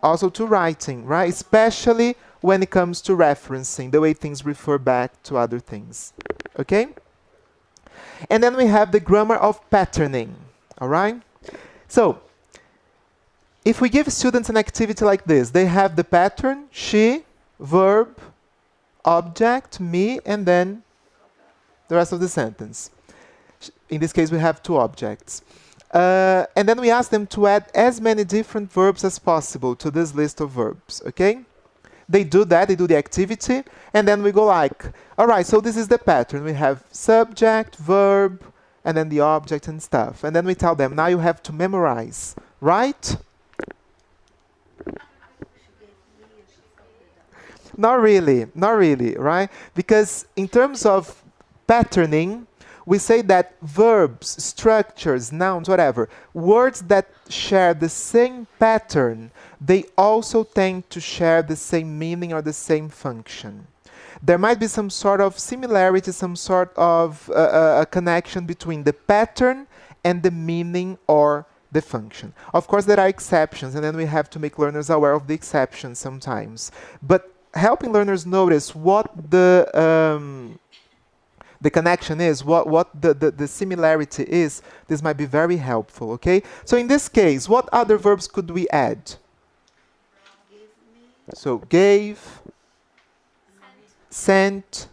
also to writing, right? Especially when it comes to referencing, the way things refer back to other things. Okay? And then we have the grammar of patterning. All right? So, if we give students an activity like this, they have the pattern, she, verb, object, me, and then the rest of the sentence. In this case, we have two objects. And then we ask them to add as many different verbs as possible to this list of verbs, okay? They do that, they do the activity, and then we go like, all right, so this is the pattern. We have subject, verb, and then the object and stuff. And then we tell them, now you have to memorize, right? Not really, right? Because in terms of patterning, we say that verbs, structures, nouns, whatever, words that share the same pattern, they also tend to share the same meaning or the same function. There might be some sort of similarity, some sort of a connection between the pattern and the meaning or the function. Of course, there are exceptions, and then we have to make learners aware of the exceptions sometimes. But helping learners notice what the connection is, what the similarity is, this might be very helpful, okay? So in this case, what other verbs could we add? So gave, sent,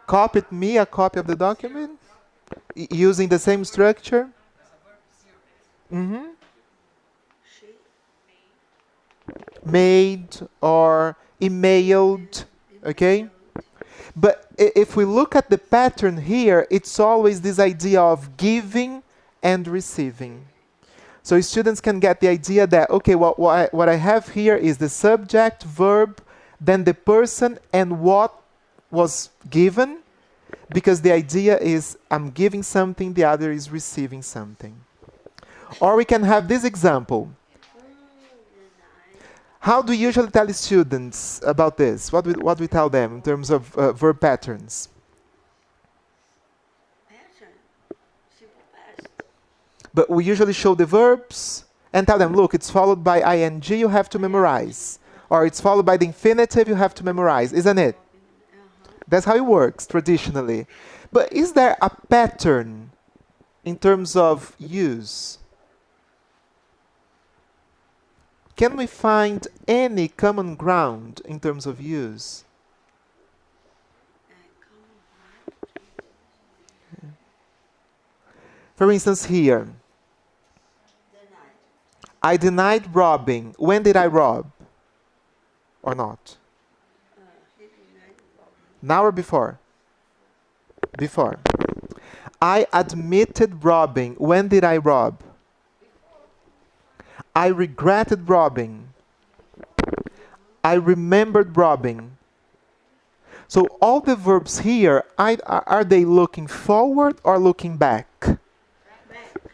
copied me a copy of the document, using the same structure. Made or emailed. Okay? But if we look at the pattern here, it's always this idea of giving and receiving. So students can get the idea that, okay, what I have here is the subject, verb, then the person, and what was given, because the idea is I'm giving something, the other is receiving something. Or we can have this example. How do you usually tell the students about this? What we tell them in terms of verb patterns? Pattern. Simple past. But we usually show the verbs and tell them, look, it's followed by ing, you have to memorize. Or it's followed by the infinitive, you have to memorize, isn't it? That's how it works traditionally. But is there a pattern in terms of use? Can we find any common ground in terms of use? For instance, here, I denied robbing. When did I rob? Or not? Now or before? Before. I admitted robbing. When did I rob? I regretted robbing. I remembered robbing. So all the verbs here, are they looking forward or looking back?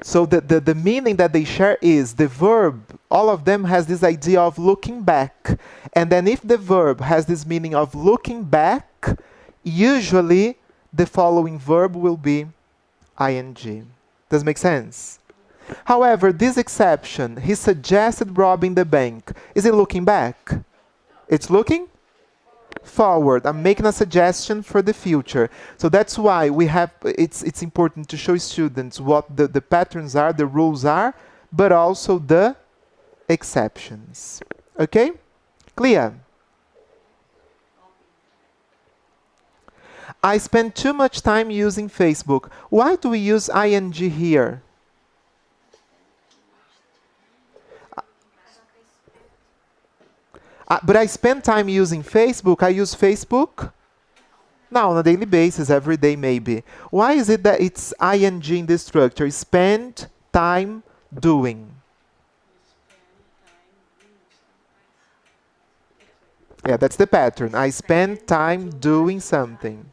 So the meaning that they share is the verb, all of them has this idea of looking back. And then if the verb has this meaning of looking back, usually the following verb will be ing. Does it make sense? However, this exception, he suggested robbing the bank. Is it looking back? It's looking forward. I'm making a suggestion for the future. So that's why we have, it's important to show students what the patterns are, the rules are, but also the exceptions. Okay? Clear? I spend too much time using Facebook. Why do we use ing here? But I spend time using Facebook. I use Facebook now on a daily basis, every day maybe. Why is it that it's ing in this structure? Spend time doing. Yeah, that's the pattern. I spend time doing something.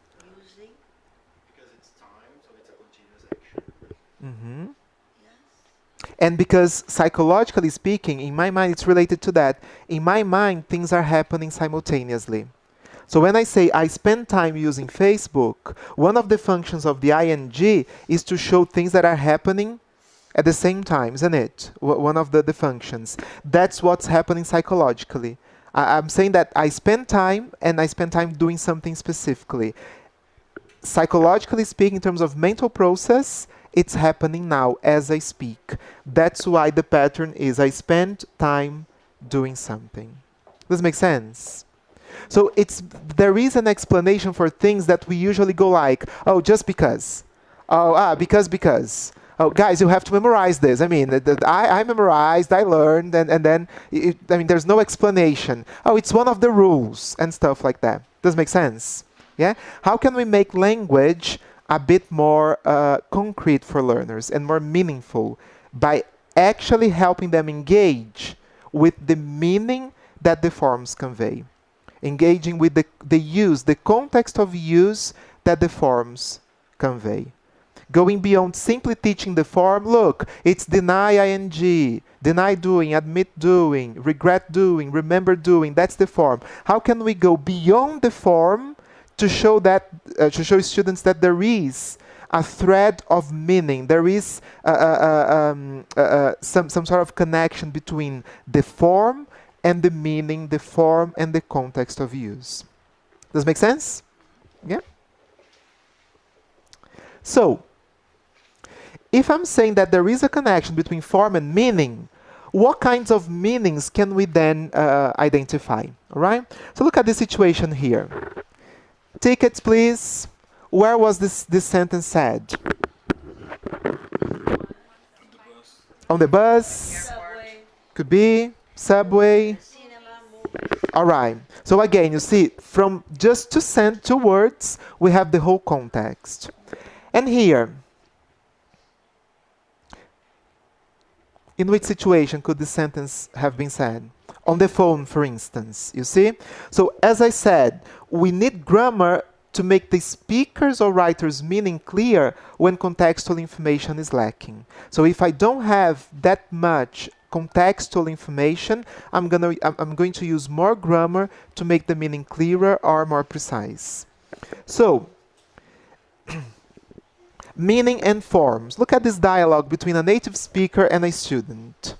Because it's time, so it's a continuous action. And because psychologically speaking, in my mind, it's related to that. In my mind, things are happening simultaneously. So when I say I spend time using Facebook, one of the functions of the ing is to show things that are happening at the same time, isn't it? One of the functions. That's what's happening psychologically. I'm saying that I spend time and I spend time doing something specifically. Psychologically speaking, in terms of mental process, it's happening now as I speak. That's why the pattern is I spend time doing something. Does it make sense? So there is an explanation for things that we usually go like, oh, just because. Oh, because. Oh, guys, you have to memorize this. I mean, I memorized, I learned, and then, there's no explanation. Oh, it's one of the rules and stuff like that. Does it make sense? Yeah? How can we make language a bit more concrete for learners and more meaningful by actually helping them engage with the meaning that the forms convey? Engaging with the context of use that the forms convey. Going beyond simply teaching the form, look, it's deny ing, deny doing, admit doing, regret doing, remember doing, that's the form. How can we go beyond the form to show students that there is a thread of meaning, there is some sort of connection between the form and the meaning, the form and the context of use. Does it make sense? Yeah? So, if I'm saying that there is a connection between form and meaning, what kinds of meanings can we then identify? All right? So look at this situation here. Tickets, please. Where was this sentence said? On the bus. Subway, Could be. Subway. cinema, movie. All right. So again, you see, from just two words, we have the whole context. And here, in which situation could this sentence have been said? On the phone, for instance, you see? So as I said, we need grammar to make the speaker's or writer's meaning clear when contextual information is lacking. So if I don't have that much contextual information, I'm going to use more grammar to make the meaning clearer or more precise. So, meaning and forms. Look at this dialogue between a native speaker and a student.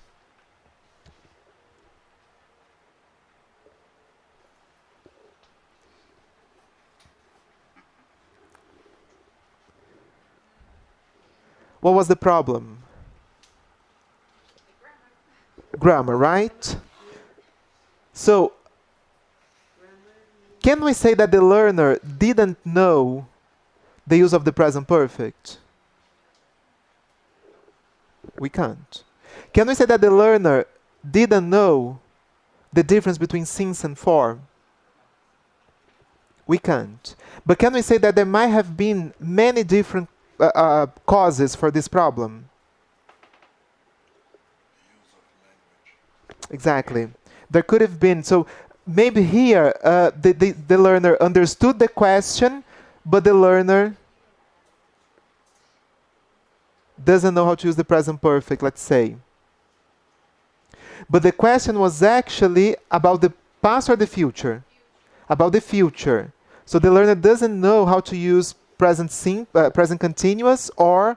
What was the problem? Grammar, right? So, can we say that the learner didn't know the use of the present perfect? We can't. Can we say that the learner didn't know the difference between since and for? We can't. But can we say that there might have been many different causes for this problem? Exactly. There could have been. So maybe here the learner understood the question, but the learner doesn't know how to use the present perfect, let's say. But the question was actually about the past or the future? About the future. So the learner doesn't know how to use present continuous or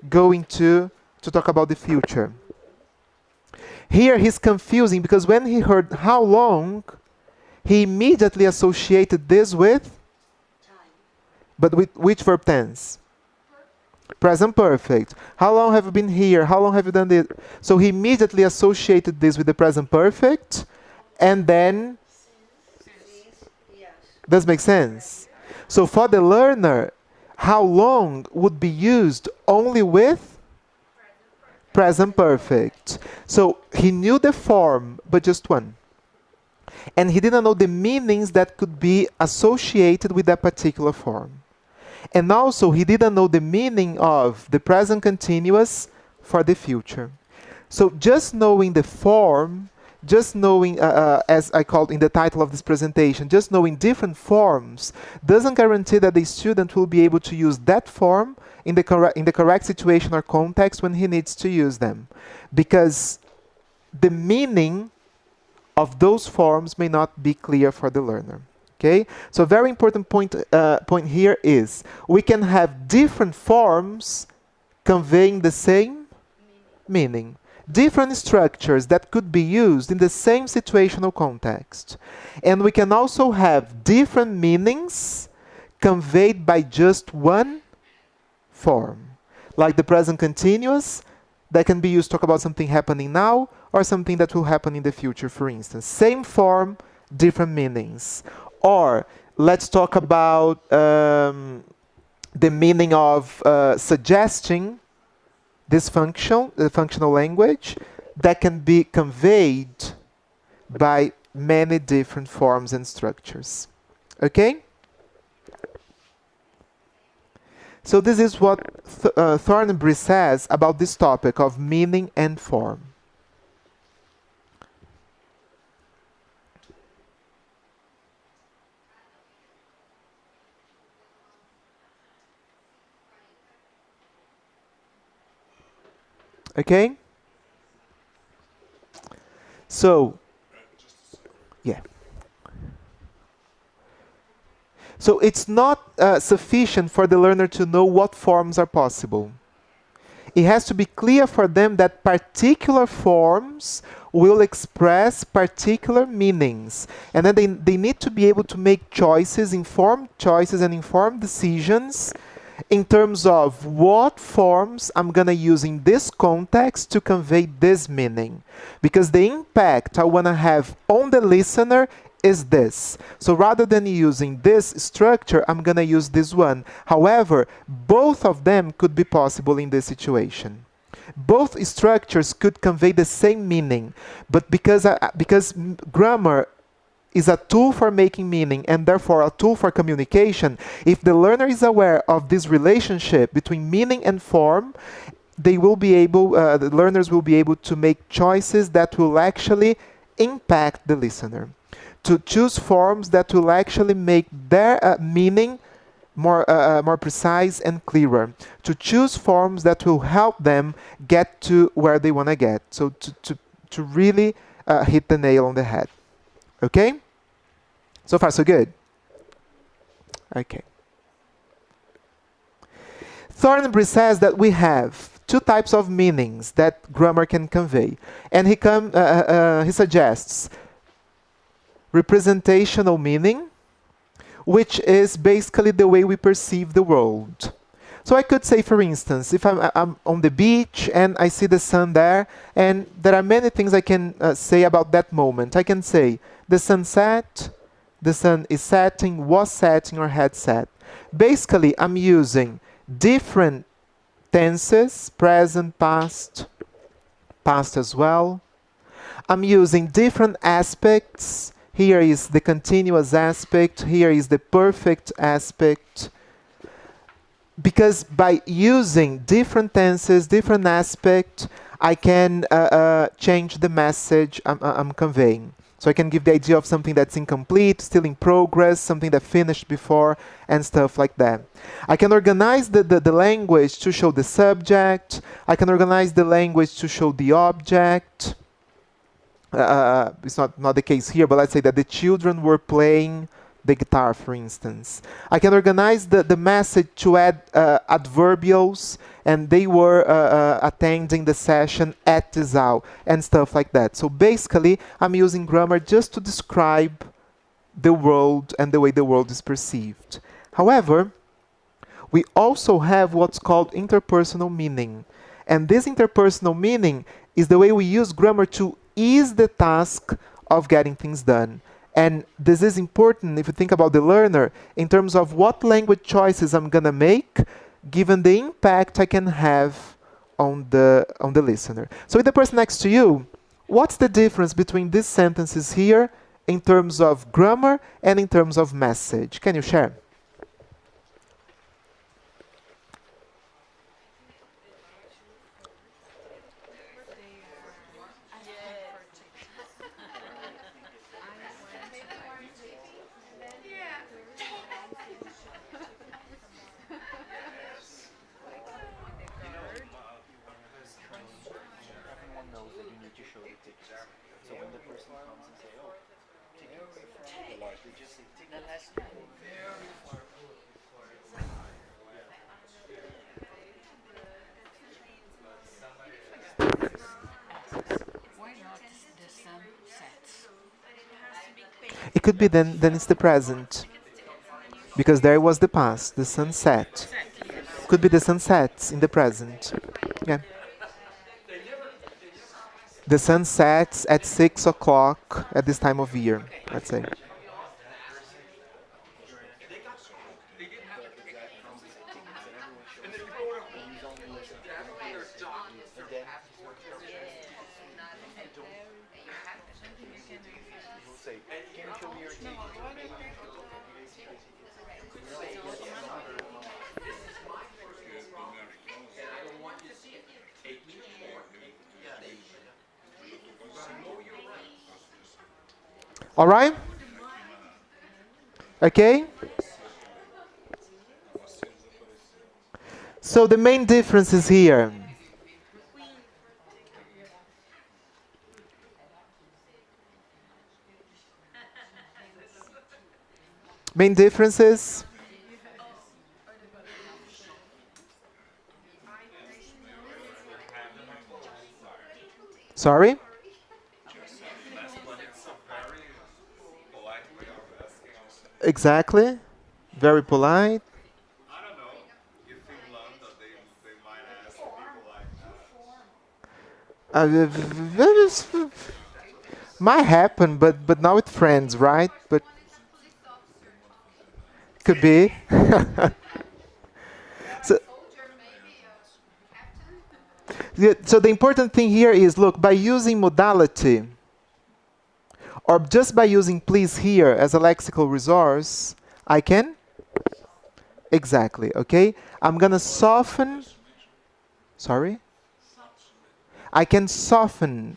going to talk about the future. Here he's confusing because when he heard how long, he immediately associated this with? Time. But with which verb tense? Present perfect. How long have you been here? How long have you done this? So he immediately associated this with the present perfect and then... Since, yes. Does it make sense? So for the learner, how long would be used only with present perfect. So he knew the form, but just one. And he didn't know the meanings that could be associated with that particular form. And also he didn't know the meaning of the present continuous for the future. So just knowing the form, just knowing, as I called in the title of this presentation, just knowing different forms doesn't guarantee that the student will be able to use that form in the correct situation or context when he needs to use them. Because the meaning of those forms may not be clear for the learner. Okay? So a very important point here is we can have different forms conveying the same meaning. Different structures that could be used in the same situational context. And we can also have different meanings conveyed by just one form. Like the present continuous, that can be used to talk about something happening now or something that will happen in the future, for instance. Same form, different meanings. Or let's talk about the meaning of suggesting this function, the functional language, that can be conveyed by many different forms and structures. Okay? So this is what Thornbury says about this topic of meaning and form. Okay? So, yeah. So it's not sufficient for the learner to know what forms are possible. It has to be clear for them that particular forms will express particular meanings. And then they need to be able to make choices, informed choices and informed decisions in terms of what forms I'm going to use in this context to convey this meaning. Because the impact I want to have on the listener is this. So rather than using this structure, I'm going to use this one. However, both of them could be possible in this situation. Both structures could convey the same meaning, but because grammar is a tool for making meaning and therefore a tool for communication, if the learner is aware of this relationship between meaning and form, they will be able, the learners will be able to make choices that will actually impact the listener, to choose forms that will actually make their meaning more precise and clearer, to choose forms that will help them get to where they want to get, so to really hit the nail on the head. Okay? So far, so good? Okay. Thornbury says that we have two types of meanings that grammar can convey. And he suggests representational meaning, which is basically the way we perceive the world. So I could say, for instance, if I'm on the beach and I see the sun there, and there are many things I can say about that moment. I can say, the sun set, the sun is setting, was setting, or had set. Basically, I'm using different tenses, present, past, past as well. I'm using different aspects. Here is the continuous aspect, here is the perfect aspect. Because by using different tenses, different aspects, I can change the message I'm conveying. So I can give the idea of something that's incomplete, still in progress, something that finished before, and stuff like that. I can organize the language to show the subject. I can organize the language to show the object. It's not the case here, but let's say that the children were playing the guitar, for instance. I can organize the message to add adverbials, and they were attending the session at Disal, and stuff like that. So basically, I'm using grammar just to describe the world and the way the world is perceived. However, we also have what's called interpersonal meaning. And this interpersonal meaning is the way we use grammar to ease the task of getting things done. And this is important if you think about the learner in terms of what language choices I'm going to make given the impact I can have on the listener. So with the person next to you, what's the difference between these sentences here in terms of grammar and in terms of message? Can you share? Everyone knows that you need to show the picture. So when the person comes and say, "Oh, take it," they just say, "Take it." could be then it's the present. Because there was the past, the sunset. Could be the sunsets in the present. Yeah. The sun sets at 6 o'clock at this time of year, let's say. All right? Okay? So the main difference is here. Main differences? Sorry? Exactly. Very polite. I don't know. If in London they might ask people like Might happen, but not with friends, right? But could be. So, yeah, so the important thing here is, look, by using modality, or just by using please here as a lexical resource, I can? Exactly, okay? I'm gonna soften, sorry? I can soften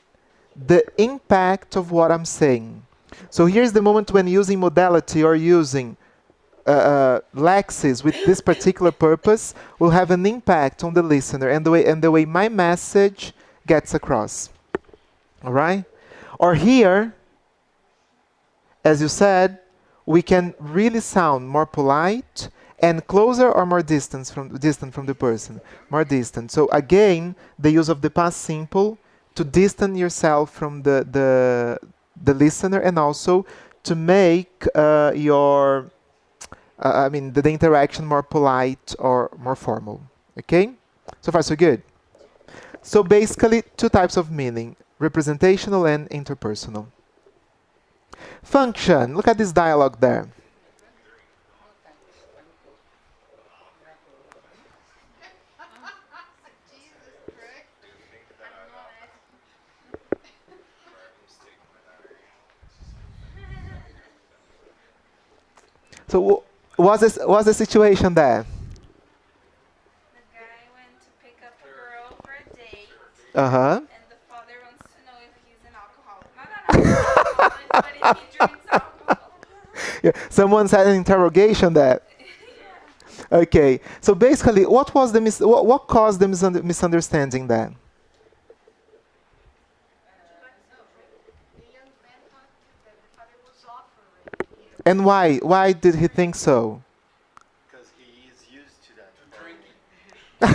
the impact of what I'm saying. So here's the moment when using modality or using lexis with this particular purpose will have an impact on the listener and the way my message gets across. All right? Or here, as you said, we can really sound more polite and closer or more distant from the person, more distant. So again, the use of the past simple to distance yourself from the listener and also to make the interaction more polite or more formal. Okay? So far so good. So basically two types of meaning, representational and interpersonal. Function. Look at this dialogue there. So what's the situation there? The guy went to pick up a girl for a date, Uh-huh. and the father wants to know if he's an alcoholic. Not an alcoholic, but if he drinks alcohol. Yeah, someone's had an interrogation there. Okay. So basically, what was the what caused the misunderstanding there? And why? Why did he think so? because he is used to that drinking. It's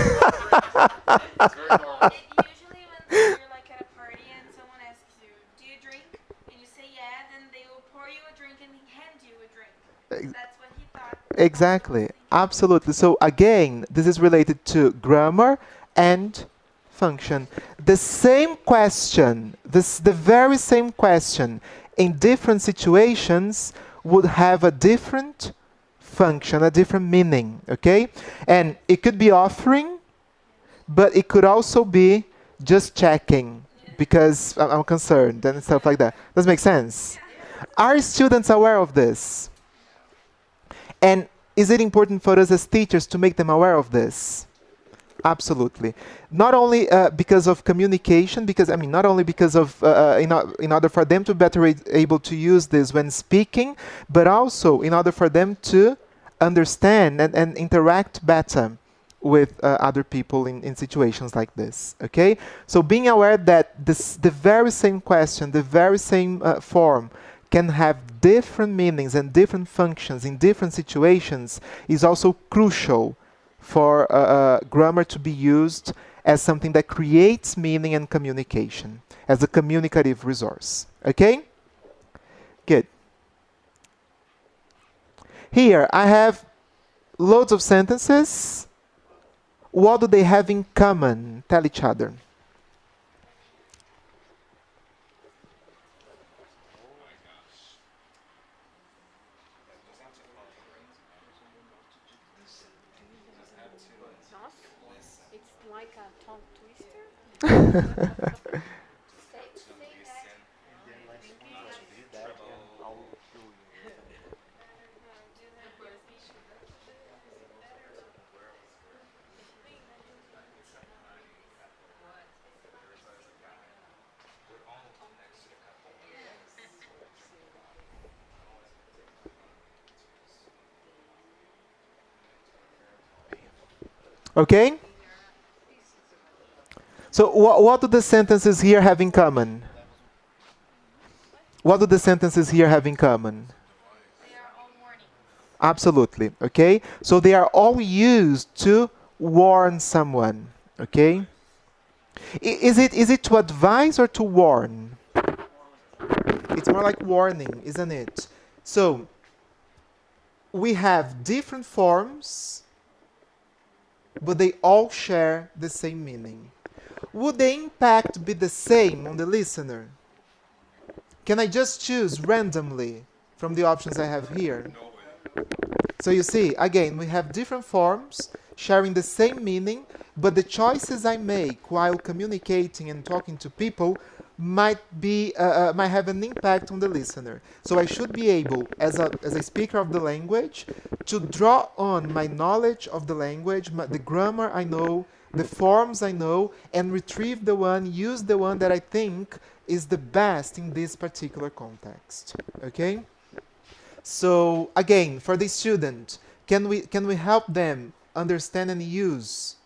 very normal. Usually when you're like at a party and someone asks you, do you drink? And you say yeah, then they will pour you a drink and hand you a drink. That's what he thought. Exactly. Absolutely. So again, this is related to grammar and function. The same question, the very same question in different situations would have a different function, a different meaning, okay? And it could be offering, but it could also be just checking because I'm concerned and stuff like that. Does it make sense? Are students aware of this? And is it important for us as teachers to make them aware of this? Absolutely. Not only because of communication, not only because of, in order for them to better able to use this when speaking, but also in order for them to understand and interact better with other people in situations like this. Okay? So being aware that the very same question, the very same form can have different meanings and different functions in different situations is also crucial for grammar to be used as something that creates meaning and communication, as a communicative resource. Okay? Good. Here, I have loads of sentences. What do they have in common? Tell each other. It's like a tongue twister. Okay? So what do the sentences here have in common? What do the sentences here have in common? They are all warning. Absolutely. Okay? So they are all used to warn someone. Okay? Is it to advise or to warn? It's more like warning, isn't it? So we have different forms, but they all share the same meaning. Would the impact be the same on the listener? Can I just choose randomly from the options I have here? So you see, again, we have different forms sharing the same meaning, but the choices I make while communicating and talking to people might have an impact on the listener. So I should be able, as a speaker of the language, to draw on my knowledge of the language, the grammar I know, the forms I know, and retrieve the one, use the one that I think is the best in this particular context. Okay? So again, for the student, can we help them understand and use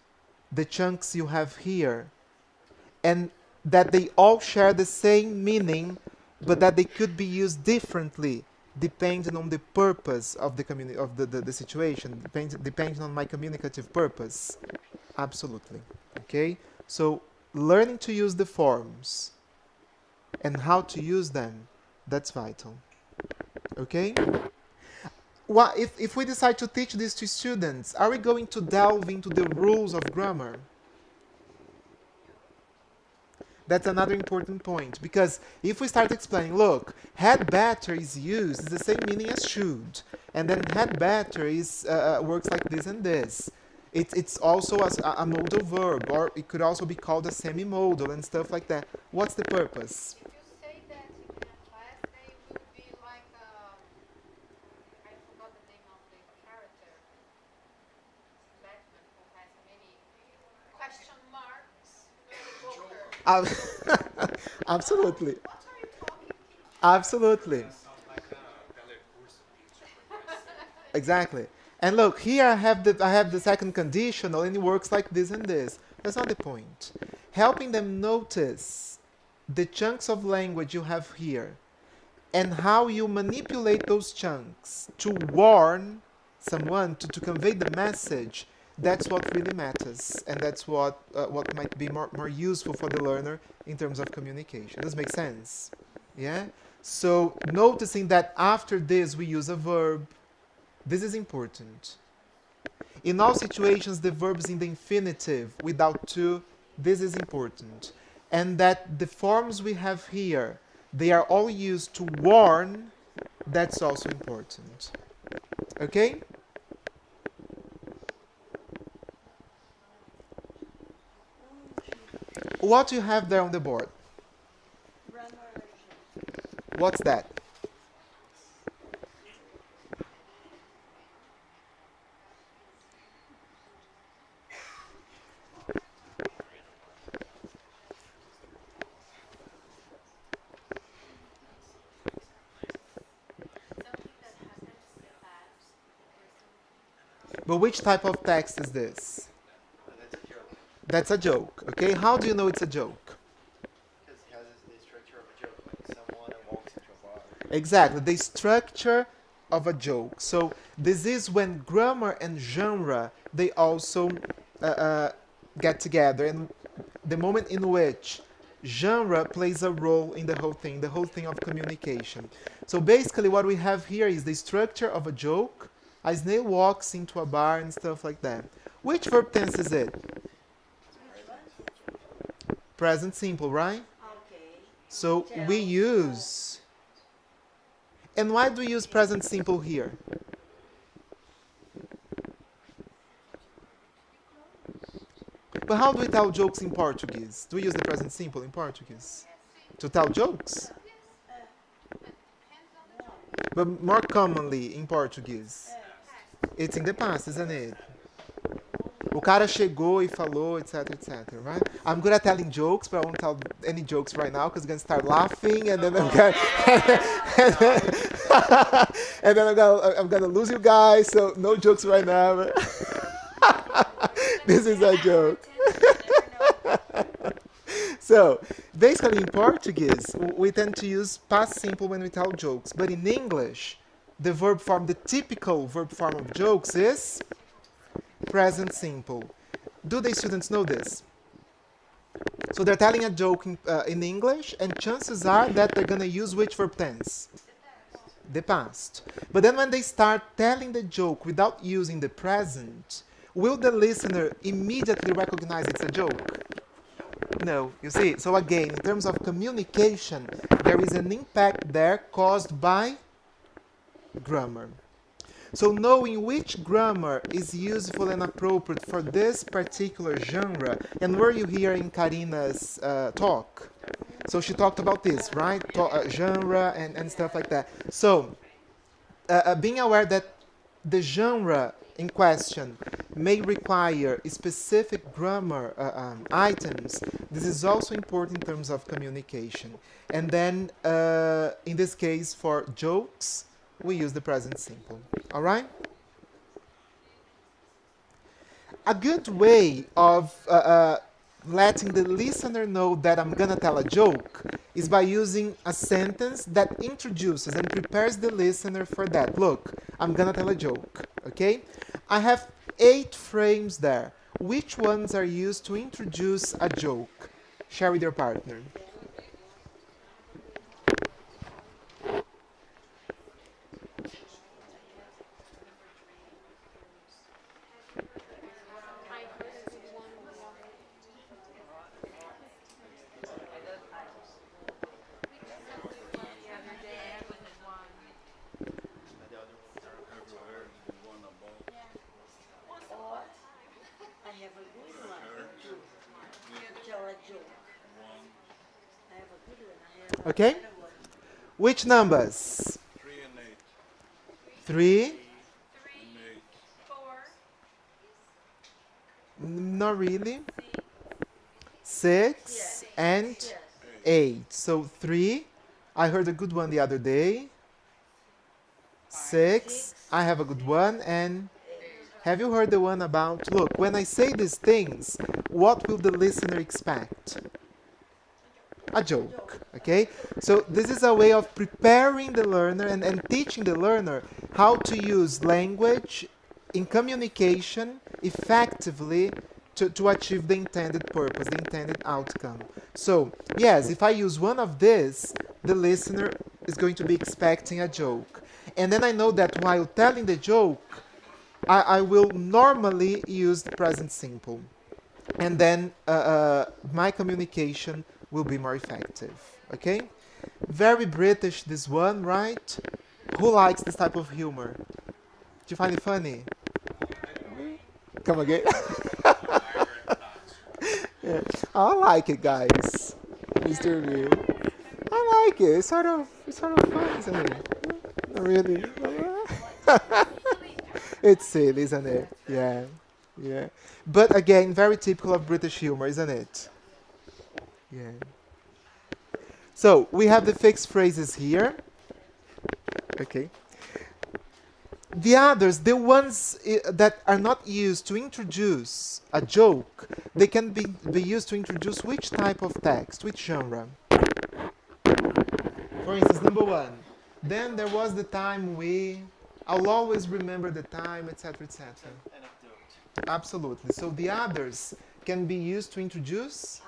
the chunks you have here, and that they all share the same meaning, but that they could be used differently depending on the purpose of the situation, depending on my communicative purpose? Absolutely. Okay? So learning to use the forms and how to use them, that's vital. Okay? Well, if we decide to teach this to students, are we going to delve into the rules of grammar? That's another important point, because if we start explaining, look, had better is used, it's the same meaning as should, and then had better is works like this and this. It's also a modal verb, or it could also be called a semi-modal and stuff like that. What's the purpose? If you say that in a class, they will be like I forgot the name of the character. Batman, who has many question marks. Joker. Absolutely. What are you talking? Absolutely. Exactly. And look, here I have the second conditional, and it works like this and this. That's not the point. Helping them notice the chunks of language you have here and how you manipulate those chunks to warn someone, to convey the message, that's what really matters. And that's what might be more useful for the learner in terms of communication. Does make sense? Yeah? So noticing that after this we use a verb. This is important. In all situations, the verb is in the infinitive without to. This is important. And that the forms we have here, they are all used to warn. That's also important. Okay? What do you have there on the board? What's that? But which type of text is this? That's a joke. That's a joke. Okay, how do you know it's a joke? Because it has the structure of a joke, like someone walks into a bar. Exactly, the structure of a joke. So this is when grammar and genre, they also get together, and the moment in which genre plays a role in the whole thing of communication. So basically what we have here is the structure of a joke A snail walks into a bar and stuff like that. Which verb tense is it? Present simple, right? Okay. So we use. And why do we use present simple here? But how do we tell jokes in Portuguese? Do we use the present simple in Portuguese? To tell jokes? But more commonly in Portuguese. It's in the past, isn't it? O cara chegou e falou, etc, etc, right? I'm good at telling jokes, but I won't tell any jokes right now because I'm going to start laughing and then I'm going and then I'm gonna lose you guys, so no jokes right now. This is a joke. So, basically in Portuguese, we tend to use past simple when we tell jokes. But in English, the verb form, the typical verb form of jokes is present simple. Do the students know this? So they're telling a joke in English, and chances are that they're going to use which verb tense? The past. But then when they start telling the joke without using the present, will the listener immediately recognize it's a joke? No, you see. So again, in terms of communication, there is an impact there caused by grammar. So knowing which grammar is useful and appropriate for this particular genre, and were you here in Karina's talk? So she talked about this, right? Genre and stuff like that. So being aware that the genre in question may require specific grammar items, this is also important in terms of communication. And then, in this case, for jokes, we use the present simple. All right? A good way of letting the listener know that I'm going to tell a joke is by using a sentence that introduces and prepares the listener for that. Look, I'm going to tell a joke, okay? I have 8 frames there. Which ones are used to introduce a joke? Share with your partner. Okay? Which numbers? 3 and 8. 3? 4. Not really. 6 and 8. So 3. I heard a good one the other day. 6. I have a good one. And have you heard the one about, look, when I say these things, what will the listener expect? A joke, okay? So this is a way of preparing the learner and teaching the learner how to use language in communication effectively to achieve the intended purpose, the intended outcome. So, yes, if I use one of this, the listener is going to be expecting a joke. And then I know that while telling the joke, I will normally use the present simple. And then my communication will be more effective, okay? Very British, this one, right? Who likes this type of humor? Do you find it funny? Come again? Yeah. I like it, guys. Mr. V. I like it. It's sort of fun, isn't it? Not really. It's silly, isn't it? Yeah. Yeah. But again, very typical of British humor, isn't it? Yeah. So we have the fixed phrases here. Okay. The others, the ones that are not used to introduce a joke, they can be used to introduce which type of text, which genre. For instance, number 1. Then there was the time I'll always remember the time, etc., etc. Anecdote. Absolutely. So the others can be used to introduce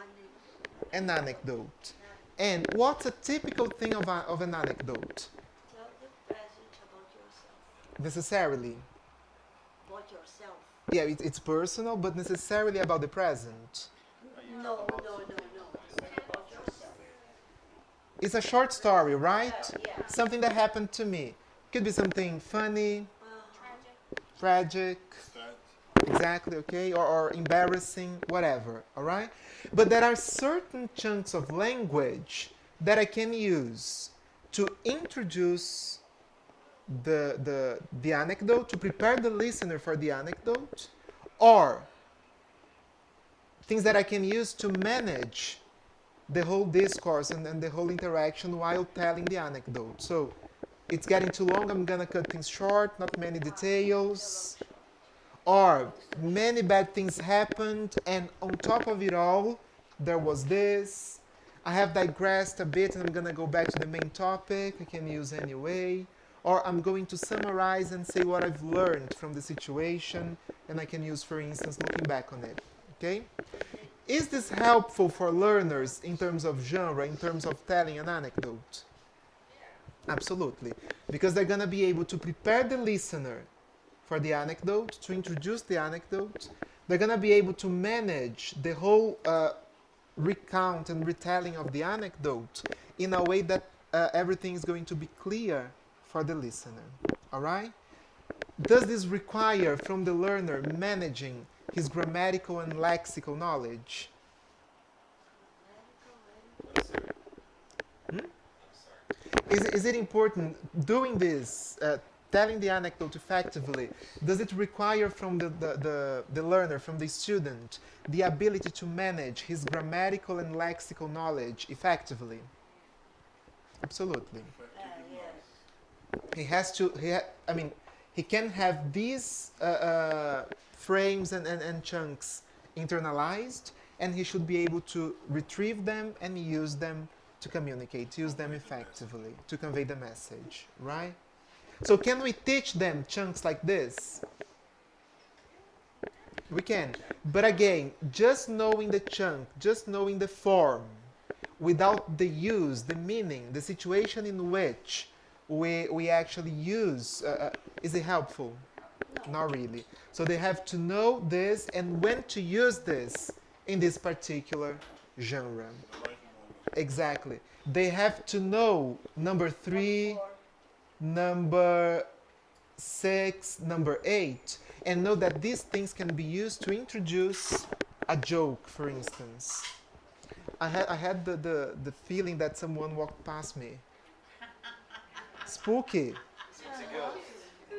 an anecdote. And what's a typical thing of an anecdote? Tell the present about yourself. Necessarily. about yourself. Yeah, it's personal, but necessarily about the present. No. About yourself. It's a short story, right? Yeah. Something that happened to me. Could be something funny, Tragic. tragic, exactly, okay, or embarrassing, whatever, all right? But there are certain chunks of language that I can use to introduce the anecdote, to prepare the listener for the anecdote, or things that I can use to manage the whole discourse and the whole interaction while telling the anecdote. So it's getting too long, I'm gonna cut things short, not many details. Or many bad things happened, and on top of it all, there was this. I have digressed a bit, and I'm gonna go back to the main topic. I can use anyway. Or I'm going to summarize and say what I've learned from the situation, and I can use, for instance, looking back on it. Okay? Is this helpful for learners in terms of genre, in terms of telling an anecdote? Absolutely. Because they're gonna be able to prepare the listener for the anecdote, to introduce the anecdote. They're going to be able to manage the whole recount and retelling of the anecdote in a way that everything is going to be clear for the listener. All right? Does this require from the learner managing his grammatical and lexical knowledge? Is it important doing this, telling the anecdote effectively? Does it require from the learner, from the student, the ability to manage his grammatical and lexical knowledge effectively? Absolutely. Yes. He has to, he can have these frames and chunks internalized, and he should be able to retrieve them and use them to communicate, use them effectively, to convey the message, right? So can we teach them chunks like this? We can. But again, just knowing the chunk, just knowing the form, without the use, the meaning, the situation in which we actually use, is it helpful? No. Not really. So they have to know this and when to use this in this particular genre. Exactly. They have to know number 3, number 6, number 8, and know that these things can be used to introduce a joke, for instance. I had the feeling that someone walked past me. Spooky.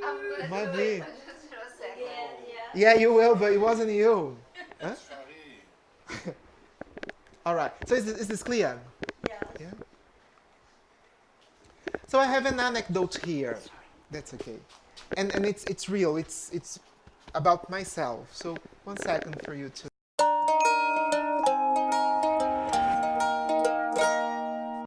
I'm going Might to be. wait just for a second. Yeah, you will, but it wasn't you. Huh? All right. So is this clear? Yeah. So I have an anecdote here. That's okay. And it's real. It's about myself. So 1 second for you to